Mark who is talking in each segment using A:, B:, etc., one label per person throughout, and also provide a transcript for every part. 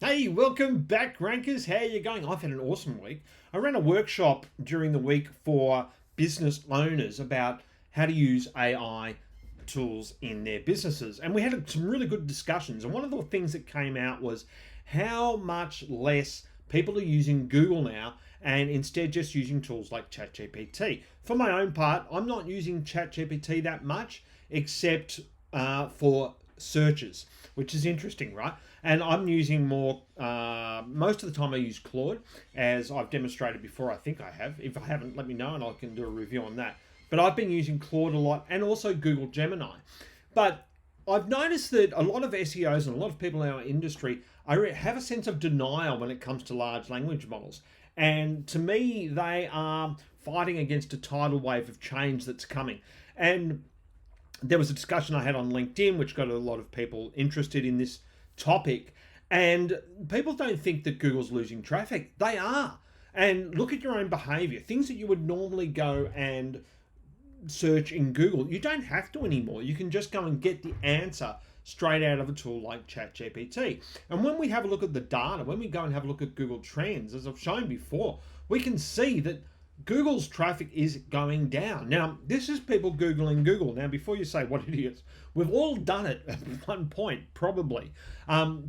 A: Hey, welcome back, Rankers. How are you going? I've had an awesome week. I ran a workshop during the week for business owners about how to use AI tools in their businesses. And we had some really good discussions. And one of the things that came out was how much less people are using Google now and instead just using tools like ChatGPT. For my own part, I'm not using ChatGPT that much except for searches, which is interesting, right? And I'm using more, most of the time I use Claude, as I've demonstrated before. I think I have. If I haven't, let me know and I can do a review on that. But I've been using Claude a lot and also Google Gemini. But I've noticed that a lot of SEOs and a lot of people in our industry have a sense of denial when it comes to large language models. And to me, they are fighting against a tidal wave of change that's coming. And there was a discussion I had on LinkedIn, which got a lot of people interested in this topic. And people don't think that Google's losing traffic. They are. And look at your own behavior. Things that you would normally go and search in Google, you don't have to anymore. You can just go and get the answer straight out of a tool like ChatGPT. And when we have a look at the data, when we go and have a look at Google Trends, as I've shown before, we can see that Google's traffic is going down. Now, this is people Googling Google. Now, before you say what idiots, we've all done it at one point, probably,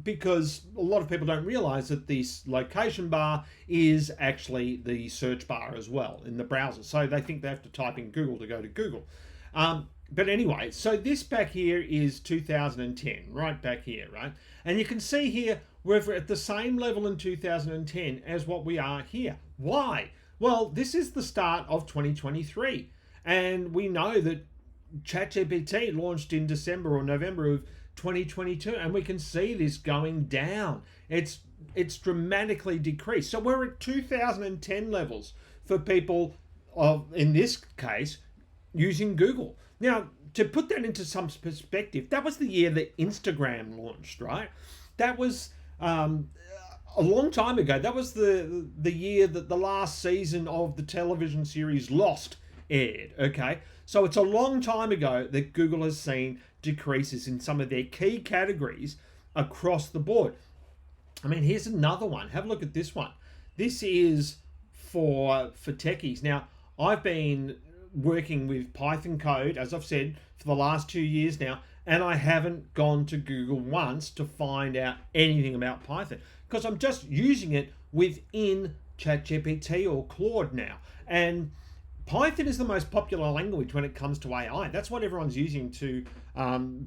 A: because a lot of people don't realize that this location bar is actually the search bar as well in the browser. So they think they have to type in Google to go to Google. But anyway, so this back here is 2010, right back here, right? And you can see here, we're at the same level in 2010 as what we are here. Why? Well, this is the start of 2023, and we know that ChatGPT launched in December or November of 2022, and we can see this going down. It's dramatically decreased. So we're at 2010 levels for people in this case, using Google. Now, to put that into some perspective, that was the year that Instagram launched, right? That was a long time ago. That was the year that the last season of the television series Lost aired. Okay, so it's a long time ago that Google has seen decreases in some of their key categories across the board. I mean, here's another one. Have a look at this one. This is for techies. Now, I've been working with Python code, as I've said, for the last 2 years now, and I haven't gone to Google once to find out anything about Python because I'm just using it within ChatGPT or Claude now. And Python is the most popular language when it comes to AI. That's what everyone's using to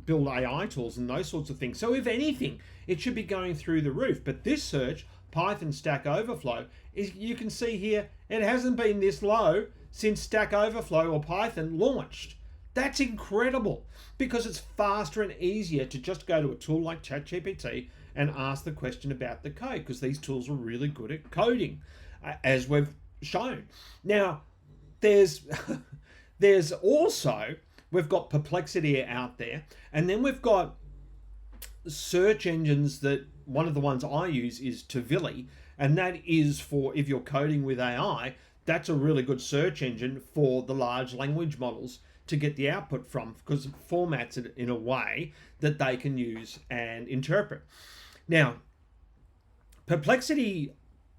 A: build AI tools and those sorts of things. So if anything, it should be going through the roof. But this search, Python Stack Overflow, is, you can see here, it hasn't been this low since Stack Overflow or Python launched. That's incredible because it's faster and easier to just go to a tool like ChatGPT and ask the question about the code because these tools are really good at coding, as we've shown. Now, there's there's also, we've got Perplexity out there, and then we've got search engines that one of the ones I use is Tavili, and that is for if you're coding with AI, that's a really good search engine for the large language models to get the output from because it formats it in a way that they can use and interpret. Now, Perplexity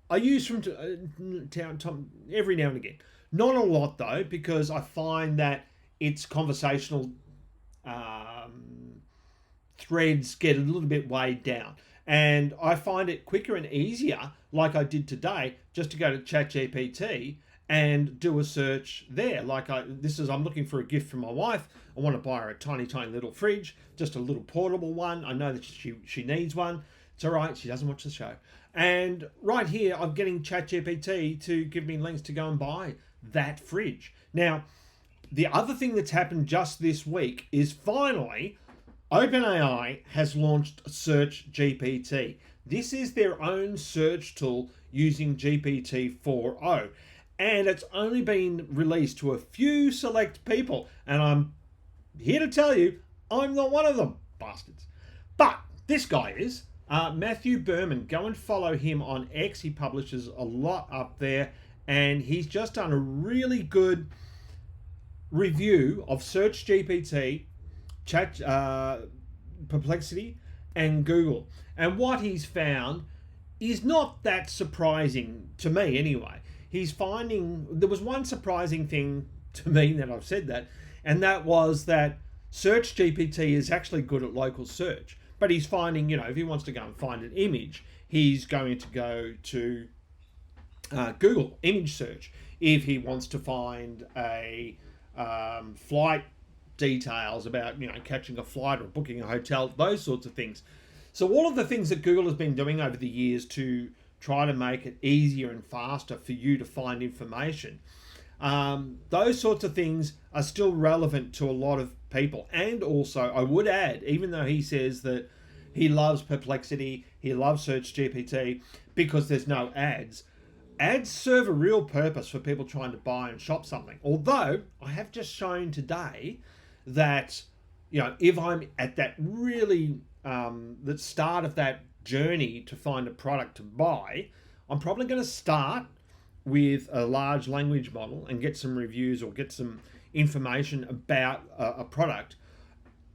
A: I use from every now and again. Not a lot though, because I find that its conversational threads get a little bit weighed down. And I find it quicker and easier, like I did today, just to go to ChatGPT and do a search there. I'm looking for a gift for my wife. I want to buy her a tiny, tiny little fridge, just a little portable one. I know that she needs one. It's all right. She doesn't watch the show. And right here, I'm getting ChatGPT to give me links to go and buy that fridge. Now, the other thing that's happened just this week is finally OpenAI has launched searchGPT. This is their own search tool using GPT-4o, and it's only been released to a few select people, and I'm here to tell you I'm not one of them, bastards. But this guy is Matthew Berman. Go and follow him on X. He publishes a lot up there, and he's just done a really good review of searchGPT, Perplexity, and Google. And what he's found is not that surprising to me anyway. He's finding there was one surprising thing to me that I've said that, and that was that searchGPT is actually good at local search. But he's finding, if he wants to go and find an image, he's going to go to Google image search. If he wants to find a flight details about catching a flight or booking a hotel, those sorts of things. So all of the things that Google has been doing over the years to try to make it easier and faster for you to find information, those sorts of things are still relevant to a lot of people. And also, I would add, even though he says that he loves Perplexity, he loves searchGPT because there's no ads, ads serve a real purpose for people trying to buy and shop something. Although I have just shown today that if I'm at that really the start of that journey to find a product to buy, I'm probably going to start with a large language model and get some reviews or get some information about a product.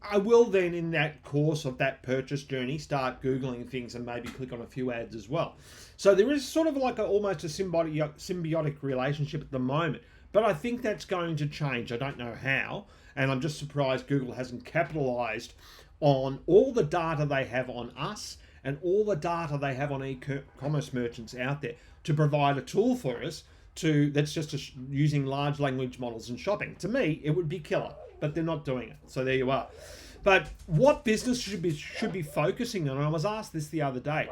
A: I will then, in that course of that purchase journey, start Googling things and maybe click on a few ads as well. So there is sort of like almost a symbiotic relationship at the moment. But I think that's going to change. I don't know how. And I'm just surprised Google hasn't capitalized on all the data they have on us and all the data they have on e-commerce merchants out there to provide a tool for us that's just using large language models in shopping. To me, it would be killer, but they're not doing it. So there you are. But what business should be focusing on? I was asked this the other day.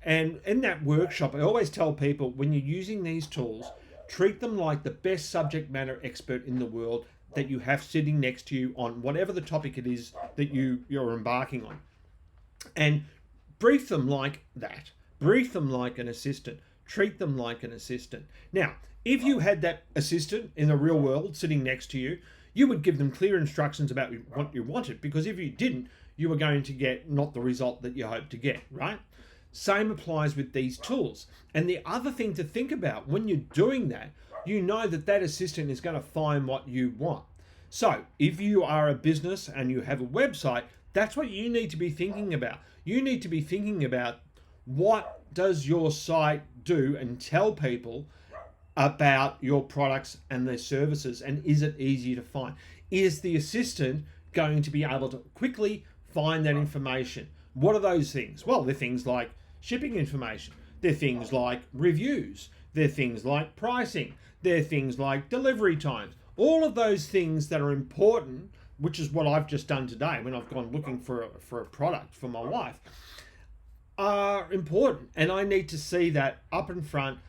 A: And in that workshop, I always tell people, when you're using these tools, treat them like the best subject matter expert in the world that you have sitting next to you on whatever the topic it is that you're embarking on. And brief them like that. Brief them like an assistant. Treat them like an assistant. Now, if you had that assistant in the real world sitting next to you, you would give them clear instructions about what you wanted, because if you didn't, you were going to get not the result that you hoped to get, right? Same applies with these tools. And the other thing to think about when you're doing that, you know that assistant is going to find what you want. So if you are a business and you have a website, that's what you need to be thinking about. You need to be thinking about, what does your site do, and tell people about your products and their services, and is it easy to find? Is the assistant going to be able to quickly find that information? What are those things? Well, they're things like shipping information. They're things like reviews. They're things like pricing. They're things like delivery times. All of those things that are important, which is what I've just done today when I've gone looking for a product for my wife, are important. And I need to see that up in front,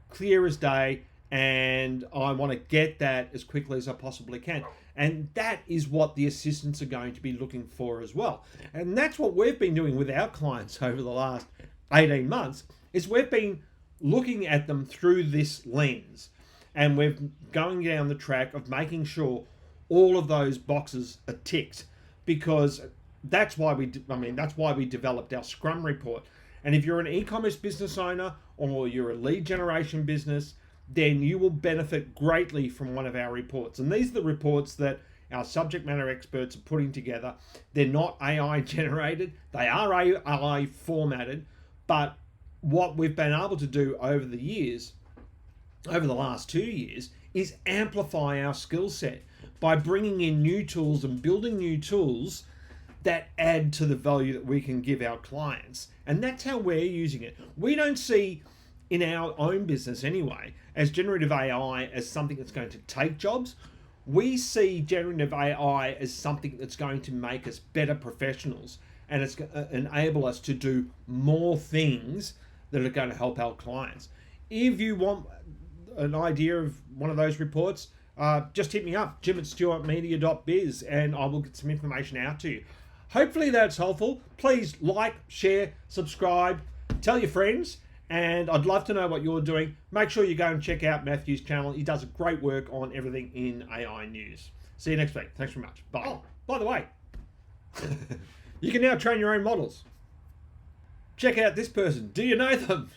A: clear as day, and I want to get that as quickly as I possibly can. And that is what the assistants are going to be looking for as well. And that's what we've been doing with our clients over the last 18 months, is we've been looking at them through this lens. And we're going down the track of making sure all of those boxes are ticked, because that's why we developed our Scrum report. And if you're an e-commerce business owner or you're a lead generation business, then you will benefit greatly from one of our reports. And these are the reports that our subject matter experts are putting together. They're not AI generated. They are AI formatted. But what we've been able to do over the years, over the last 2 years, is amplify our skill set by bringing in new tools and building new tools that add to the value that we can give our clients. And that's how we're using it. We don't see, in our own business anyway, as generative AI as something that's going to take jobs. We see generative AI as something that's going to make us better professionals, and it's going to enable us to do more things that are going to help our clients. If you want an idea of one of those reports, just hit me up, jim@stewartmedia.biz, and I will get some information out to you. Hopefully that's helpful. Please like, share, subscribe, tell your friends, and I'd love to know what you're doing. Make sure you go and check out Matthew's channel. He does great work on everything in AI news. See you next week. Thanks very much. Bye. Oh, by the way, you can now train your own models. Check out this person. Do you know them?